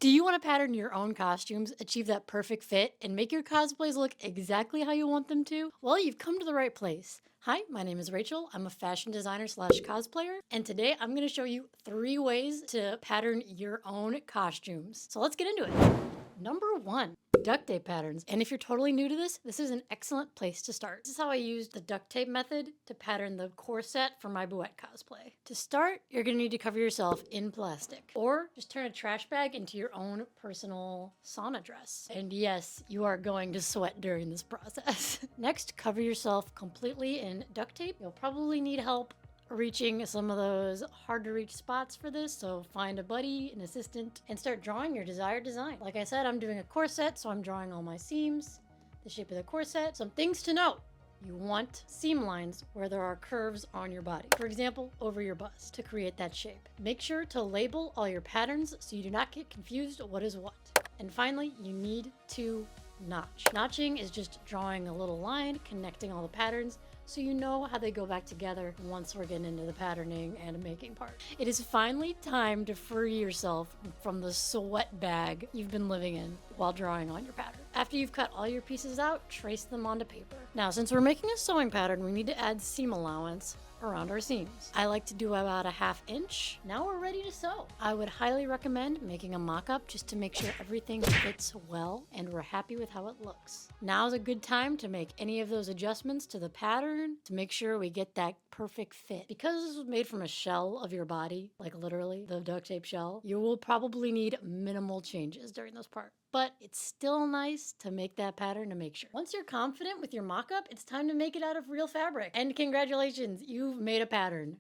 Do you want to pattern your own costumes, achieve that perfect fit, and make your cosplays look exactly how you want them to? Well, you've come to the right place. Hi, my name is Rachel. I'm a fashion designer slash cosplayer, and today I'm going to show you 3 ways to pattern your own costumes. So let's get into it. Number 1, duct tape patterns. And if you're totally new to this, this is an excellent place to start. This is how I used the duct tape method to pattern the corset for my Bouette cosplay. To start, you're gonna need to cover yourself in plastic, or just turn a trash bag into your own personal sauna dress. And yes, you are going to sweat during this process. Next, cover yourself completely in duct tape. You'll probably need help reaching some of those hard to reach spots for this, so find a buddy, an assistant, and start drawing your desired design. Like I said, I'm doing a corset, so I'm drawing all my seams, the shape of the corset. Some things to note: you want seam lines where there are curves on your body, for example over your bust, to create that shape. Make sure to label all your patterns so you do not get confused what is what. And finally, you need to notch. Notching is just drawing a little line connecting all the patterns so you know how they go back together once we're getting into the patterning and making part. It is finally time to free yourself from the sweat bag you've been living in while drawing on your pattern. After you've cut all your pieces out, trace them onto paper. Now, since we're making a sewing pattern, we need to add seam allowance around our seams. I like to do about a 1/2 inch. Now we're ready to sew. I would highly recommend making a mock-up just to make sure everything fits well and we're happy with how it looks. Now's a good time to make any of those adjustments to the pattern to make sure we get that perfect fit. Because this was made from a shell of your body, like literally the duct tape shell, you will probably need minimal changes during this part. But it's still nice to make that pattern to make sure. Once you're confident with your mock-up, it's time to make it out of real fabric. And congratulations, you've made a pattern.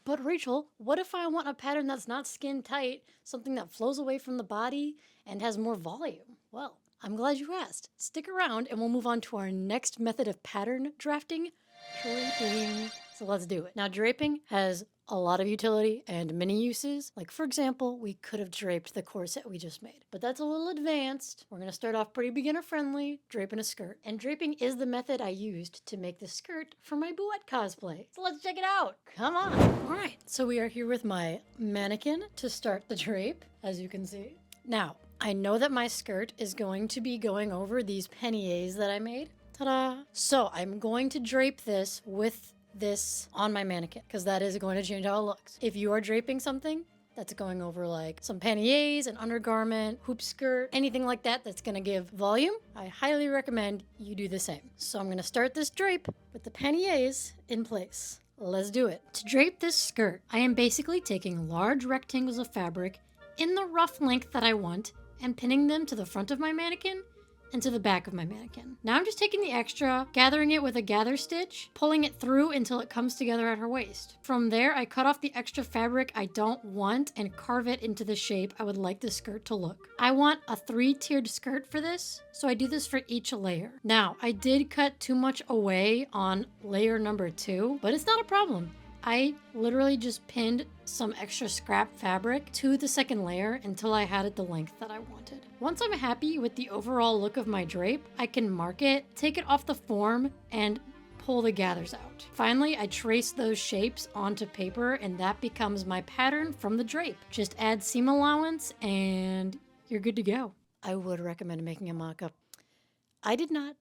But Rachel, what if I want a pattern that's not skin tight, something that flows away from the body and has more volume? Well, I'm glad you asked. Stick around and we'll move on to our next method of pattern drafting, draping. So let's do it. Now, draping has a lot of utility and many uses. Like, for example, we could have draped the corset we just made, but that's a little advanced. We're gonna start off pretty beginner friendly, draping a skirt. And draping is the method I used to make the skirt for my Bouette cosplay. So let's check it out. Come on. All right, so we are here with my mannequin to start the drape, as you can see. Now, I know that my skirt is going to be going over these panniers that I made. Ta-da! So I'm going to drape this with this on my mannequin because that is going to change how it looks. If you are draping something that's going over like some panniers, an undergarment, hoop skirt, anything like that that's going to give volume, I highly recommend you do the same. So I'm going to start this drape with the panniers in place. Let's do it. To drape this skirt, I am basically taking large rectangles of fabric in the rough length that I want and pinning them to the front of my mannequin and to the back of my mannequin. Now I'm just taking the extra, gathering it with a gather stitch, pulling it through until it comes together at her waist. From there, I cut off the extra fabric I don't want and carve it into the shape I would like the skirt to look. I want a 3-tiered skirt for this, so I do this for each layer. Now, I did cut too much away on layer number 2, but it's not a problem. I literally just pinned some extra scrap fabric to the second layer until I had it the length that I wanted. Once I'm happy with the overall look of my drape, I can mark it, take it off the form, and pull the gathers out. Finally, I trace those shapes onto paper and that becomes my pattern from the drape. Just add seam allowance and you're good to go. I would recommend making a mock-up. I did not.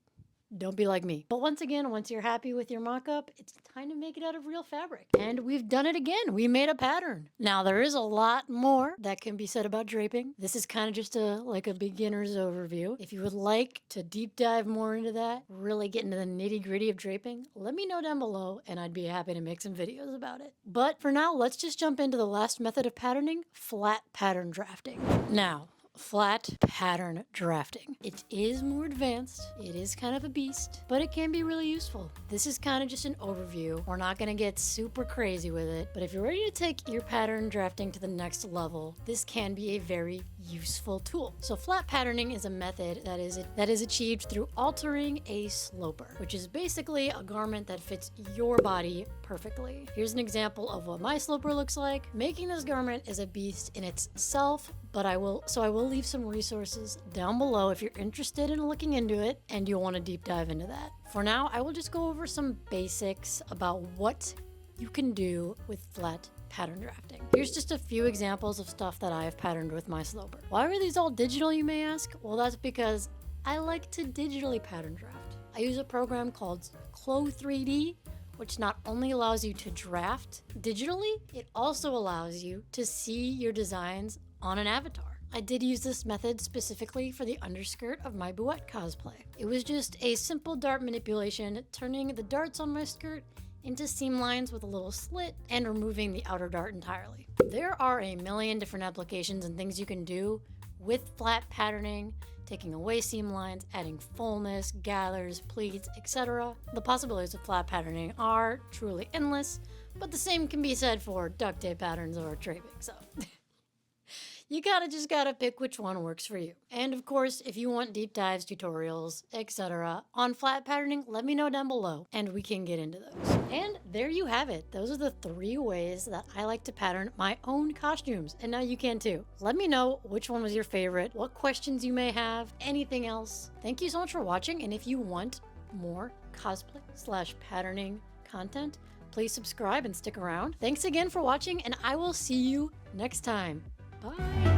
Don't be like me. But once again, once you're happy with your mock-up, it's time to make it out of real fabric. And we've done it again. We made a pattern. Now, there is a lot more that can be said about draping. This is kind of just like a beginner's overview. If you would like to deep dive more into that, really get into the nitty-gritty of draping, let me know down below and I'd be happy to make some videos about it. But for now, let's just jump into the last method of patterning, flat pattern drafting. Now, flat pattern drafting. It is more advanced. It is kind of a beast, but it can be really useful. This is kind of just an overview. We're not going to get super crazy with it, but if you're ready to take your pattern drafting to the next level, this can be a very useful tool. So flat patterning is a method that is achieved through altering a sloper, which is basically a garment that fits your body perfectly. Here's an example of what my sloper looks like. Making this garment is a beast in itself, but I will leave some resources down below if you're interested in looking into it and you'll want to deep dive into that. For now, I will just go over some basics about what you can do with flat pattern drafting. Here's just a few examples of stuff that I have patterned with my sloper. Why are these all digital, you may ask? Well, that's because I like to digitally pattern draft. I use a program called Clo3D, which not only allows you to draft digitally, it also allows you to see your designs on an avatar. I did use this method specifically for the underskirt of my Bouette cosplay. It was just a simple dart manipulation, turning the darts on my skirt into seam lines with a little slit and removing the outer dart entirely. There are a million different applications and things you can do with flat patterning, taking away seam lines, adding fullness, gathers, pleats, etc. The possibilities of flat patterning are truly endless, but the same can be said for duct tape patterns or draping, so you just gotta pick which one works for you. And of course, if you want deep dives, tutorials, etc. on flat patterning, let me know down below and we can get into those. And there you have it. Those are the 3 ways that I like to pattern my own costumes, and now you can too. Let me know which one was your favorite, what questions you may have, anything else. Thank you so much for watching, and if you want more cosplay/patterning content, please subscribe and stick around. Thanks again for watching, and I will see you next time. Bye.